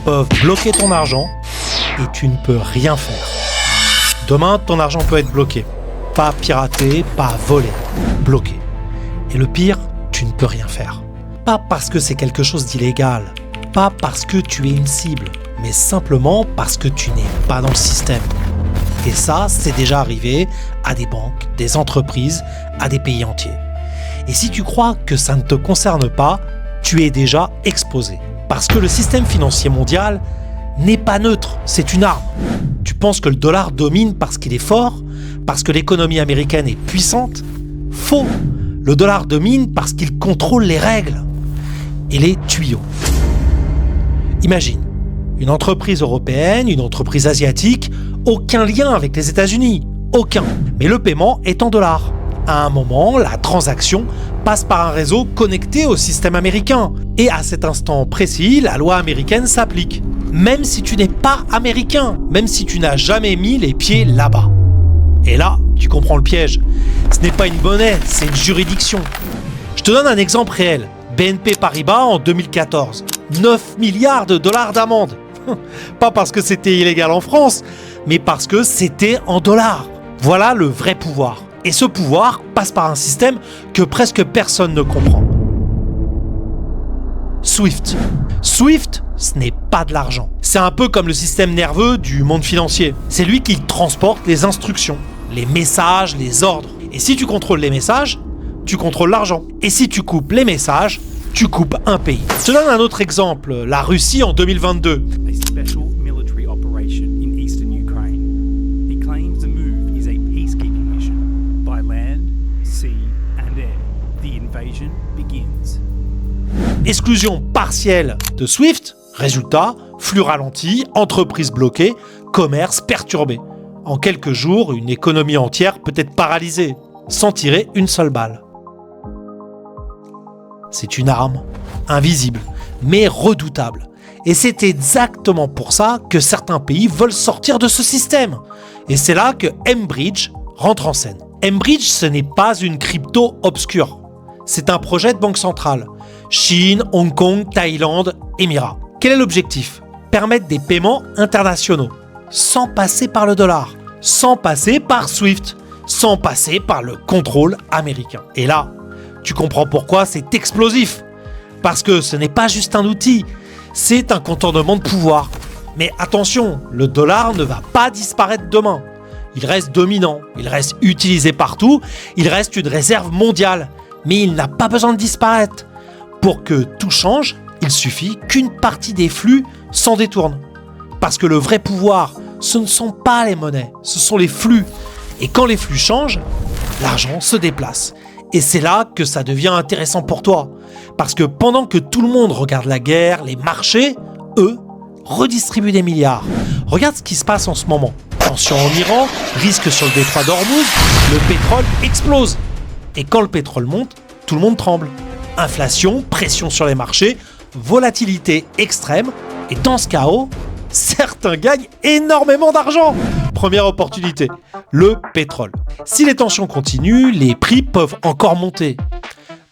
peuvent bloquer ton argent et tu ne peux rien faire. Demain, ton argent peut être bloqué. Pas piraté, pas volé. Bloqué. Et le pire, tu ne peux rien faire. Pas parce que c'est quelque chose d'illégal, pas parce que tu es une cible, mais simplement parce que tu n'es pas dans le système. Et ça, c'est déjà arrivé à des banques, des entreprises, à des pays entiers. Et si tu crois que ça ne te concerne pas, tu es déjà exposé. Parce que le système financier mondial n'est pas neutre, c'est une arme. Tu penses que le dollar domine parce qu'il est fort, parce que l'économie américaine est puissante? Faux! Le dollar domine parce qu'il contrôle les règles et les tuyaux. Imagine, une entreprise européenne, une entreprise asiatique, aucun lien avec les États-Unis, aucun. Mais le paiement est en dollars. À un moment, la transaction passe par un réseau connecté au système américain. Et à cet instant précis, la loi américaine s'applique. Même si tu n'es pas américain, même si tu n'as jamais mis les pieds là-bas. Et là, tu comprends le piège. Ce n'est pas une monnaie, c'est une juridiction. Je te donne un exemple réel. BNP Paribas en 2014. 9 milliards de dollars d'amende. Pas parce que c'était illégal en France, mais parce que c'était en dollars. Voilà le vrai pouvoir. Et ce pouvoir passe par un système que presque personne ne comprend. SWIFT. SWIFT, ce n'est pas de l'argent. C'est un peu comme le système nerveux du monde financier. C'est lui qui transporte les instructions, les messages, les ordres. Et si tu contrôles les messages, tu contrôles l'argent. Et si tu coupes les messages, tu coupes un pays. Je te donne un autre exemple, la Russie en 2022. A special military operation in eastern Ukraine. He claims the move is a peacekeeping mission. By land, sea and air, the invasion begins. Exclusion partielle de SWIFT, résultat, flux ralenti, entreprise bloquée, commerce perturbé. En quelques jours, une économie entière peut être paralysée, sans tirer une seule balle. C'est une arme, invisible, mais redoutable. Et c'est exactement pour ça que certains pays veulent sortir de ce système. Et c'est là que mBridge rentre en scène. mBridge, ce n'est pas une crypto obscure. C'est un projet de banque centrale. Chine, Hong Kong, Thaïlande, Émirats. Quel est l'objectif? Permettre des paiements internationaux, sans passer par le dollar, sans passer par SWIFT, sans passer par le contrôle américain. Et là, tu comprends pourquoi c'est explosif. Parce que ce n'est pas juste un outil, c'est un contournement de pouvoir. Mais attention, le dollar ne va pas disparaître demain. Il reste dominant, il reste utilisé partout, il reste une réserve mondiale. Mais il n'a pas besoin de disparaître. Pour que tout change, il suffit qu'une partie des flux s'en détourne. Parce que le vrai pouvoir, ce ne sont pas les monnaies, ce sont les flux. Et quand les flux changent, l'argent se déplace. Et c'est là que ça devient intéressant pour toi. Parce que pendant que tout le monde regarde la guerre, les marchés, eux, redistribuent des milliards. Regarde ce qui se passe en ce moment. Tension en Iran, risque sur le détroit d'Ormuz, le pétrole explose. Et quand le pétrole monte, tout le monde tremble. Inflation, pression sur les marchés, volatilité extrême. Et dans ce chaos, certains gagnent énormément d'argent. Première opportunité, le pétrole. Si les tensions continuent, les prix peuvent encore monter.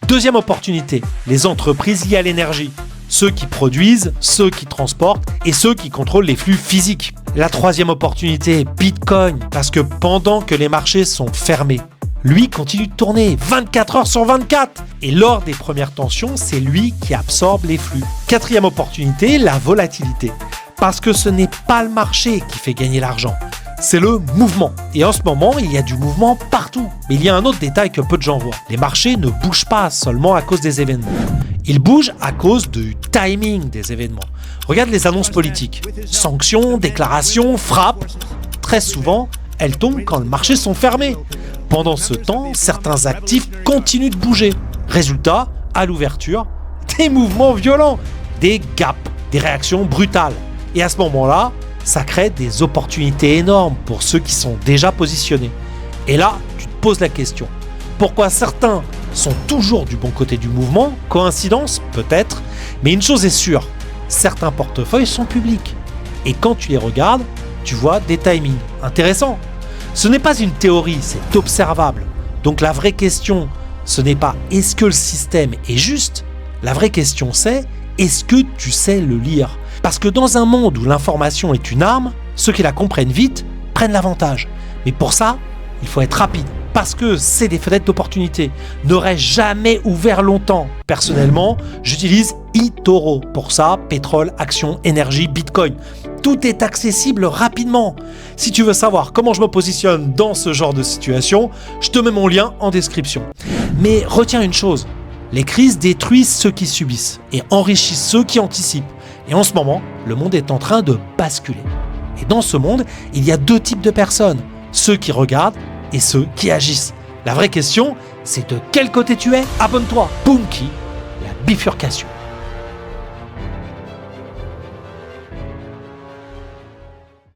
Deuxième opportunité, les entreprises liées à l'énergie. Ceux qui produisent, ceux qui transportent et ceux qui contrôlent les flux physiques. La troisième opportunité, Bitcoin, parce que pendant que les marchés sont fermés, lui continue de tourner 24 heures sur 24. Et lors des premières tensions, c'est lui qui absorbe les flux. Quatrième opportunité, la volatilité. Parce que ce n'est pas le marché qui fait gagner l'argent, c'est le mouvement. Et en ce moment, il y a du mouvement partout. Mais il y a un autre détail que peu de gens voient. Les marchés ne bougent pas seulement à cause des événements. Ils bougent à cause du timing des événements. Regarde les annonces politiques. Sanctions, déclarations, frappes. Très souvent, elles tombent quand les marchés sont fermés. Pendant ce temps, certains actifs continuent de bouger. Résultat, à l'ouverture, des mouvements violents, des gaps, des réactions brutales. Et à ce moment-là, ça crée des opportunités énormes pour ceux qui sont déjà positionnés. Et là, tu te poses la question. Pourquoi certains sont toujours du bon côté du mouvement? Coïncidence? Peut-être. Mais une chose est sûre, certains portefeuilles sont publics. Et quand tu les regardes, tu vois des timings intéressants. Ce n'est pas une théorie, c'est observable. Donc la vraie question, ce n'est pas est-ce que le système est juste? La vraie question c'est est-ce que tu sais le lire? Parce que dans un monde où l'information est une arme, ceux qui la comprennent vite prennent l'avantage. Mais pour ça, il faut être rapide. Parce que c'est des fenêtres d'opportunité. N'aurais jamais ouvert longtemps. Personnellement, j'utilise eToro. Pour ça, pétrole, actions, énergie, bitcoin. Tout est accessible rapidement. Si tu veux savoir comment je me positionne dans ce genre de situation, je te mets mon lien en description. Mais retiens une chose, les crises détruisent ceux qui subissent et enrichissent ceux qui anticipent. Et en ce moment, le monde est en train de basculer. Et dans ce monde, il y a deux types de personnes, ceux qui regardent et ceux qui agissent. La vraie question, c'est de quel côté tu es. Abonne-toi. Boomki, la bifurcation.